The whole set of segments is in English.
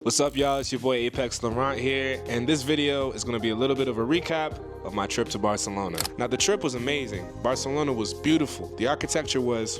What's up, y'all? It's your boy Apex Laurent here, and this video is going to be a little bit of a recap of my trip to Barcelona. Now, the trip was amazing. Barcelona was beautiful. The architecture was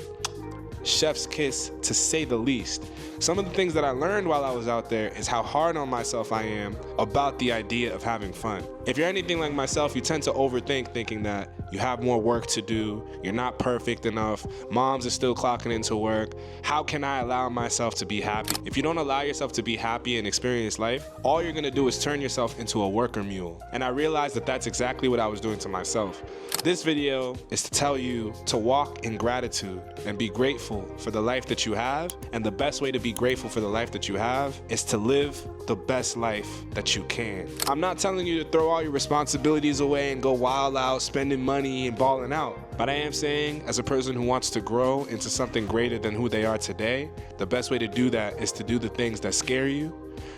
chef's kiss, to say the least. Some of the things that I learned while I was out there is how hard on myself I am about the idea of having fun. If you're anything like myself, you tend to overthink, thinking that you have more work to do, you're not perfect enough, moms are still clocking into work. How can I allow myself to be happy? If you don't allow yourself to be happy and experience life, all you're gonna do is turn yourself into a worker mule. And I realized that that's exactly what I was doing to myself. This video is to tell you to walk in gratitude and be grateful for the life that you have. And the best way to be grateful for the life that you have is to live the best life that you can. I'm not telling you to throw all your responsibilities away and go wild out, spending money and balling out. But I am saying, as a person who wants to grow into something greater than who they are today, the best way to do that is to do the things that scare you,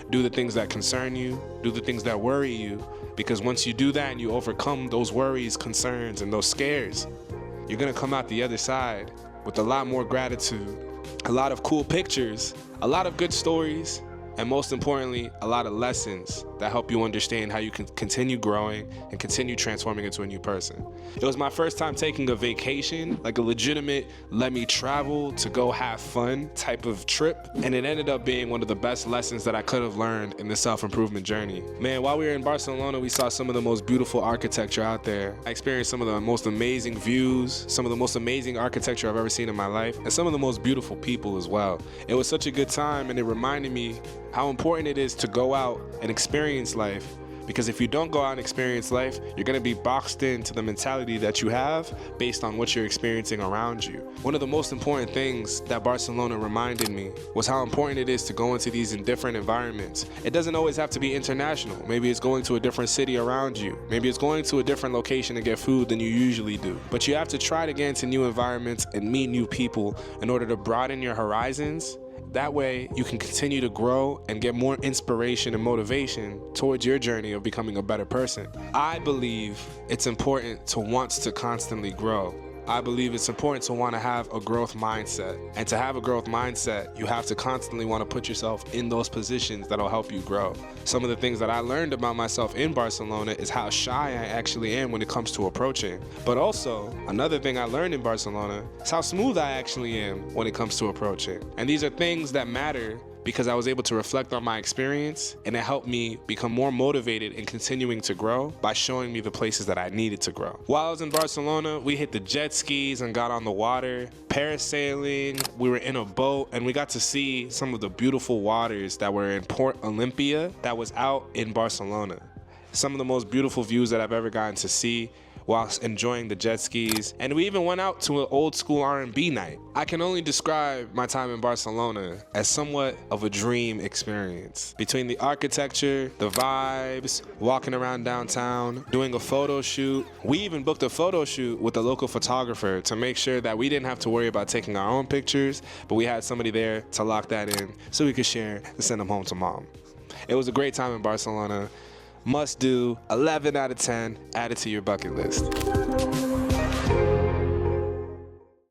do the things that concern you, do the things that worry you. Because once you do that and you overcome those worries, concerns, and those scares, you're gonna come out the other side with a lot more gratitude, a lot of cool pictures, a lot of good stories, and most importantly, a lot of lessons that help you understand how you can continue growing and continue transforming into a new person. It was my first time taking a vacation, like a legitimate let me travel to go have fun type of trip, and it ended up being one of the best lessons that I could have learned in this self-improvement journey. Man, while we were in Barcelona, we saw some of the most beautiful architecture out there. I experienced some of the most amazing views, some of the most amazing architecture I've ever seen in my life, and some of the most beautiful people as well. It was such a good time, and it reminded me how important it is to go out and experience life, because if you don't go out and experience life, you're going to be boxed into the mentality that you have based on what you're experiencing around you. One of the most important things that Barcelona reminded me was how important it is to go into these different environments. It doesn't always have to be international. Maybe it's going to a different city around you. Maybe it's going to a different location to get food than you usually do. But you have to try to get into new environments and meet new people in order to broaden your horizons. That way, you can continue to grow and get more inspiration and motivation towards your journey of becoming a better person. I believe it's important to want to constantly grow. I believe it's important to want to have a growth mindset. And to have a growth mindset, you have to constantly want to put yourself in those positions that'll help you grow. Some of the things that I learned about myself in Barcelona is how shy I actually am when it comes to approaching. But also, another thing I learned in Barcelona is how smooth I actually am when it comes to approaching. And these are things that matter because I was able to reflect on my experience, and it helped me become more motivated in continuing to grow by showing me the places that I needed to grow. While I was in Barcelona, we hit the jet skis and got on the water, parasailing, we were in a boat, and we got to see some of the beautiful waters that were in Port Olympia that was out in Barcelona. Some of the most beautiful views that I've ever gotten to see whilst enjoying the jet skis, and we even went out to an old school R&B night. I can only describe my time in Barcelona as somewhat of a dream experience. Between the architecture, the vibes, walking around downtown, doing a photo shoot. We even booked a photo shoot with a local photographer to make sure that we didn't have to worry about taking our own pictures, but we had somebody there to lock that in so we could share and send them home to mom. It was a great time in Barcelona. Must do, 11 out of 10, add it to your bucket list.